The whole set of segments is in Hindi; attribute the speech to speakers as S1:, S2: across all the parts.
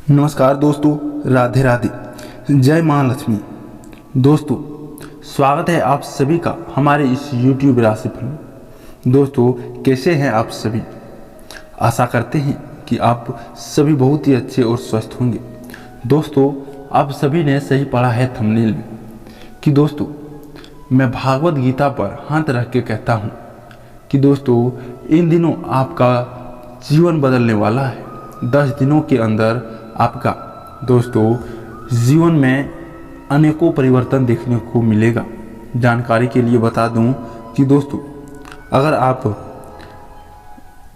S1: नमस्कार दोस्तों, राधे राधे, जय माँ लक्ष्मी। दोस्तों, स्वागत है आप सभी का हमारे इस YouTube राशिफल में। दोस्तों, कैसे हैं आप सभी? आशा करते हैं कि आप सभी बहुत ही अच्छे और स्वस्थ होंगे। दोस्तों, आप सभी ने सही पढ़ा है थंबनेल में कि दोस्तों मैं भागवत गीता पर हाथ रख के कहता हूँ कि दोस्तों इन दिनों आपका जीवन बदलने वाला है। 10 दिनों के अंदर आपका दोस्तों जीवन में अनेकों परिवर्तन देखने को मिलेगा। जानकारी के लिए बता दूं कि दोस्तों अगर आप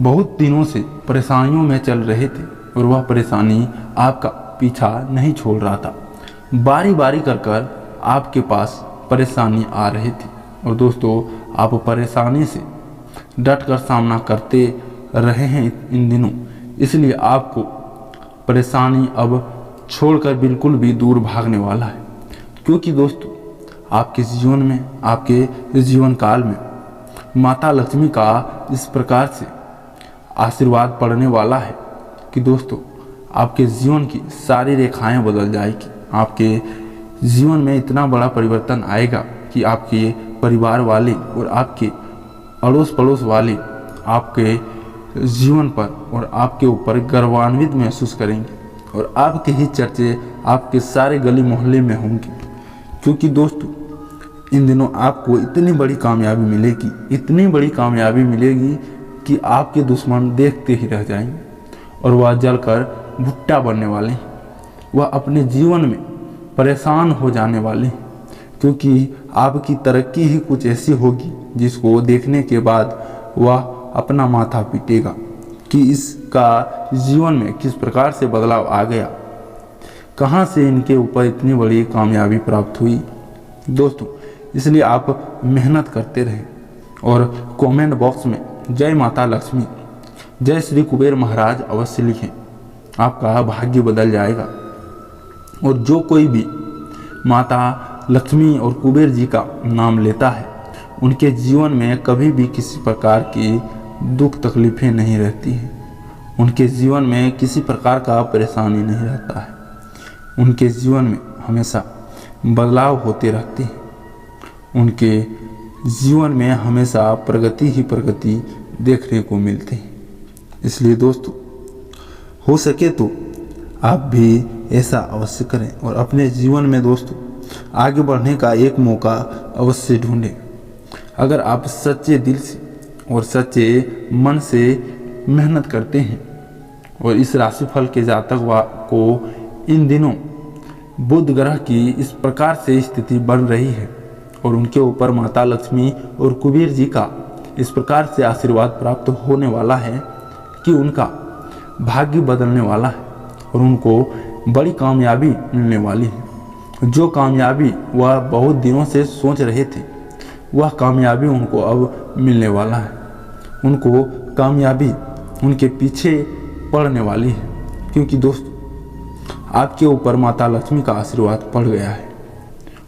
S1: बहुत दिनों से परेशानियों में चल रहे थे और वह परेशानी आपका पीछा नहीं छोड़ रहा था, बारी बारी कर आपके पास परेशानी आ रही थी और दोस्तों आप परेशानी से डट कर सामना करते रहे हैं इन दिनों, इसलिए आपको परेशानी अब छोड़कर बिल्कुल भी दूर भागने वाला है। क्योंकि दोस्तों आपके जीवन में, आपके जीवन काल में माता लक्ष्मी का इस प्रकार से आशीर्वाद पड़ने वाला है कि दोस्तों आपके जीवन की सारी रेखाएं बदल जाएगी। आपके जीवन में इतना बड़ा परिवर्तन आएगा कि आपके परिवार वाले और आपके अड़ोस पड़ोस वाले आपके जीवन पर और आपके ऊपर गर्वान्वित महसूस करेंगे और आपके ही चर्चे आपके सारे गली मोहल्ले में होंगे। क्योंकि दोस्तों इन दिनों आपको इतनी बड़ी कामयाबी मिलेगी, इतनी बड़ी कामयाबी मिलेगी कि आपके दुश्मन देखते ही रह जाएंगे और वह जलकर भुट्टा बनने वाले हैं। वह अपने जीवन में परेशान हो जाने वाले हैं, क्योंकि आपकी तरक्की ही कुछ ऐसी होगी जिसको देखने के बाद वह अपना माथा पीटेगा कि इसका जीवन में किस प्रकार से बदलाव आ गया, कहाँ से इनके ऊपर इतनी बड़ी कामयाबी प्राप्त हुई। दोस्तों इसलिए आप मेहनत करते रहें और कमेंट बॉक्स में जय माता लक्ष्मी, जय श्री कुबेर महाराज अवश्य लिखें। आपका भाग्य बदल जाएगा। और जो कोई भी माता लक्ष्मी और कुबेर जी का नाम लेता है उनके जीवन में कभी भी किसी प्रकार की दुख तकलीफें नहीं रहती हैं, उनके जीवन में किसी प्रकार का परेशानी नहीं रहता है, उनके जीवन में हमेशा बदलाव होते रहते हैं, उनके जीवन में हमेशा प्रगति ही प्रगति देखने को मिलते हैं। इसलिए दोस्तों हो सके तो आप भी ऐसा अवश्य करें और अपने जीवन में दोस्तों आगे बढ़ने का एक मौका अवश्य ढूंढें। अगर आप सच्चे दिल से और सच्चे मन से मेहनत करते हैं और इस राशिफल के जातक को इन दिनों बुध ग्रह की इस प्रकार से स्थिति बन रही है और उनके ऊपर माता लक्ष्मी और कुबेर जी का इस प्रकार से आशीर्वाद प्राप्त होने वाला है कि उनका भाग्य बदलने वाला है और उनको बड़ी कामयाबी मिलने वाली है। जो कामयाबी वह बहुत दिनों से सोच रहे थे वह कामयाबी उनको अब मिलने वाला है। उनको कामयाबी उनके पीछे पड़ने वाली है, क्योंकि दोस्तों आपके ऊपर माता लक्ष्मी का आशीर्वाद पड़ गया है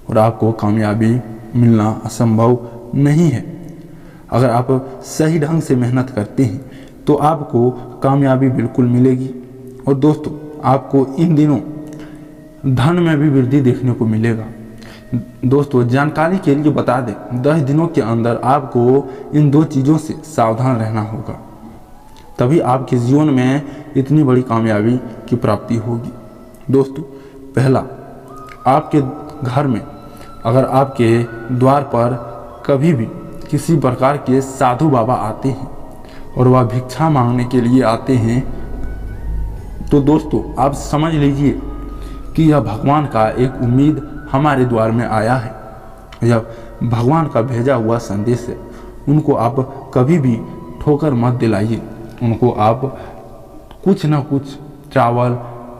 S1: और आपको कामयाबी मिलना असंभव नहीं है। अगर आप सही ढंग से मेहनत करते हैं तो आपको कामयाबी बिल्कुल मिलेगी। और दोस्तों आपको इन दिनों धन में भी वृद्धि देखने को मिलेगा। दोस्तों जानकारी के लिए बता दें, 10 दिनों के अंदर आपको इन 2 चीज़ों से सावधान रहना होगा, तभी आपके जीवन में इतनी बड़ी कामयाबी की प्राप्ति होगी। दोस्तों पहला, आपके घर में अगर आपके द्वार पर कभी भी किसी प्रकार के साधु बाबा आते हैं और वह भिक्षा मांगने के लिए आते हैं तो दोस्तों आप समझ लीजिए कि यह भगवान का एक उम्मीद हमारे द्वार में आया है। यह भगवान का भेजा हुआ संदेश है। उनको आप कभी भी ठोकर मत दिलाइए। उनको आप कुछ न कुछ चावल,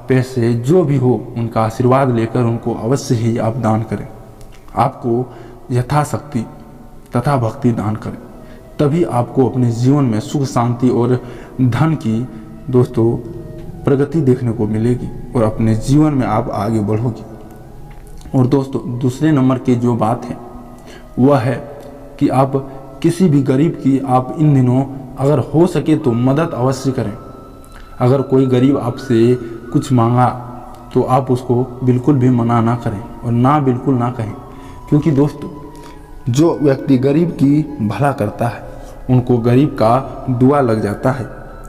S1: पैसे, जो भी हो उनका आशीर्वाद लेकर उनको अवश्य ही आप दान करें। आपको यथाशक्ति तथा भक्ति दान करें, तभी आपको अपने जीवन में सुख शांति और धन की दोस्तों प्रगति देखने को मिलेगी और अपने जीवन में आप आगे बढ़ोगे। और दोस्तों दूसरे नंबर की जो बात है वह है कि आप किसी भी गरीब की आप इन दिनों अगर हो सके तो मदद अवश्य करें। अगर कोई गरीब आपसे कुछ मांगा तो आप उसको बिल्कुल भी मना ना करें और ना बिल्कुल ना कहें, क्योंकि दोस्तों जो व्यक्ति गरीब की भला करता है उनको गरीब का दुआ लग जाता है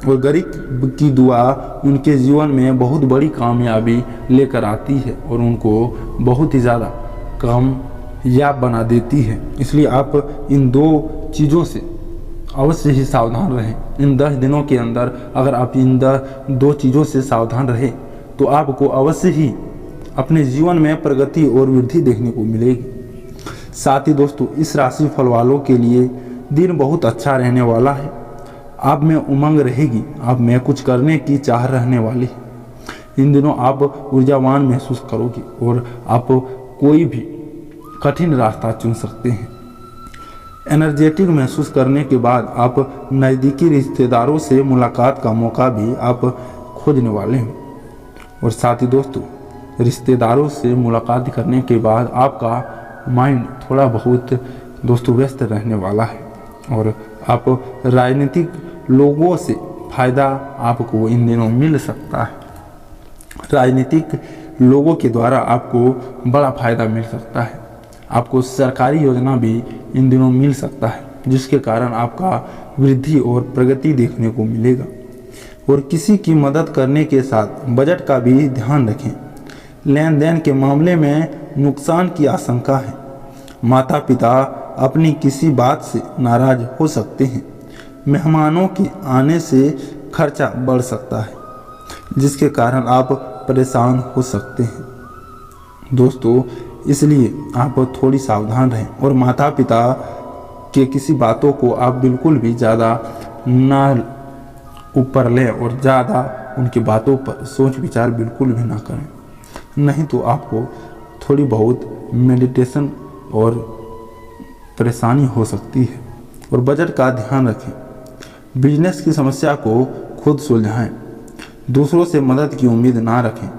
S1: और गरीब की दुआ उनके जीवन में बहुत बड़ी कामयाबी लेकर आती है और उनको बहुत ही ज़्यादा कामयाब बना देती है। इसलिए आप इन 2 चीज़ों से अवश्य ही सावधान रहें। इन 10 दिनों के अंदर अगर आप इन 2 चीज़ों से सावधान रहें तो आपको अवश्य ही अपने जीवन में प्रगति और वृद्धि देखने को मिलेगी। साथ ही दोस्तों इस राशि फल वालों के लिए दिन बहुत अच्छा रहने वाला है। आप में उमंग रहेगी, आप में कुछ करने की चाह रहने वाली है। इन दिनों आप ऊर्जावान महसूस करोगे और आप कोई भी कठिन रास्ता चुन सकते हैं। एनर्जेटिक महसूस करने के बाद आप नज़दीकी रिश्तेदारों से मुलाकात का मौका भी आप खोजने वाले हैं। और साथ ही दोस्तों रिश्तेदारों से मुलाकात करने के बाद आपका माइंड थोड़ा बहुत दोस्तों व्यस्त रहने वाला है और आप राजनीतिक लोगों से फ़ायदा आपको इन दिनों मिल सकता है। राजनीतिक लोगों के द्वारा आपको बड़ा फ़ायदा मिल सकता है। आपको सरकारी योजना भी इन दिनों मिल सकता है जिसके कारण आपका वृद्धि और प्रगति देखने को मिलेगा। और किसी की मदद करने के साथ बजट का भी ध्यान रखें। लेन देन के मामले में नुकसान की आशंका है। माता पिता अपनी किसी बात से नाराज हो सकते हैं। मेहमानों के आने से खर्चा बढ़ सकता है जिसके कारण आप परेशान हो सकते हैं दोस्तों। इसलिए आप थोड़ी सावधान रहें और माता पिता के किसी बातों को आप बिल्कुल भी ज़्यादा ना ऊपर लें और ज़्यादा उनकी बातों पर सोच विचार बिल्कुल भी ना करें, नहीं तो आपको थोड़ी बहुत मेडिटेशन और परेशानी हो सकती है। और बजट का ध्यान रखें। बिजनेस की समस्या को खुद सुलझाएं, दूसरों से मदद की उम्मीद ना रखें।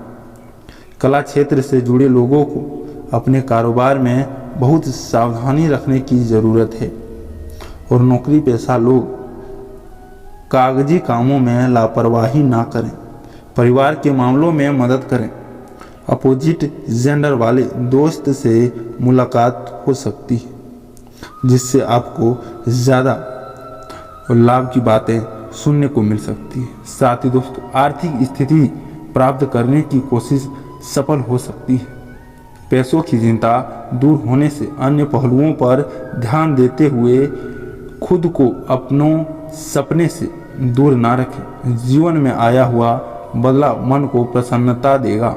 S1: कला क्षेत्र से जुड़े लोगों को अपने कारोबार में बहुत सावधानी रखने की ज़रूरत है। और नौकरी पेशा लोग कागजी कामों में लापरवाही ना करें। परिवार के मामलों में मदद करें। अपोजिट जेंडर वाले दोस्त से मुलाकात हो सकती है जिससे आपको ज़्यादा लाभ की बातें सुनने को मिल सकती है। साथ ही दोस्तों आर्थिक स्थिति प्राप्त करने की कोशिश सफल हो सकती है। पैसों की चिंता दूर होने से अन्य पहलुओं पर ध्यान देते हुए खुद को अपनों सपने से दूर ना रखें। जीवन में आया हुआ बदलाव मन को प्रसन्नता देगा।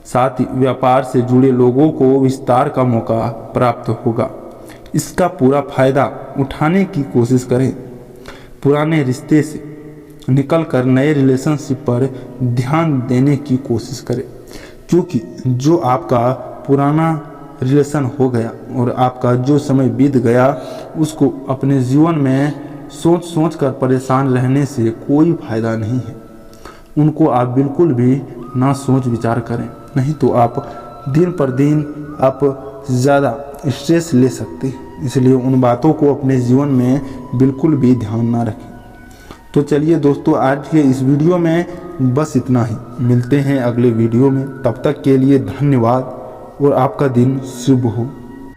S1: साथ ही व्यापार से जुड़े लोगों को विस्तार का मौका प्राप्त होगा। इसका पूरा फायदा उठाने की कोशिश करें। पुराने रिश्ते से निकलकर नए रिलेशनशिप पर ध्यान देने की कोशिश करें, क्योंकि जो आपका पुराना रिलेशन हो गया और आपका जो समय बीत गया उसको अपने जीवन में सोच सोच कर परेशान रहने से कोई फायदा नहीं है। उनको आप बिल्कुल भी ना सोच विचार करें, नहीं तो आप दिन पर दिन आप ज़्यादा स्ट्रेस ले सकते हैं। इसलिए उन बातों को अपने जीवन में बिल्कुल भी ध्यान ना रखें। तो चलिए दोस्तों आज के इस वीडियो में बस इतना ही। मिलते हैं अगले वीडियो में, तब तक के लिए धन्यवाद और आपका दिन शुभ हो।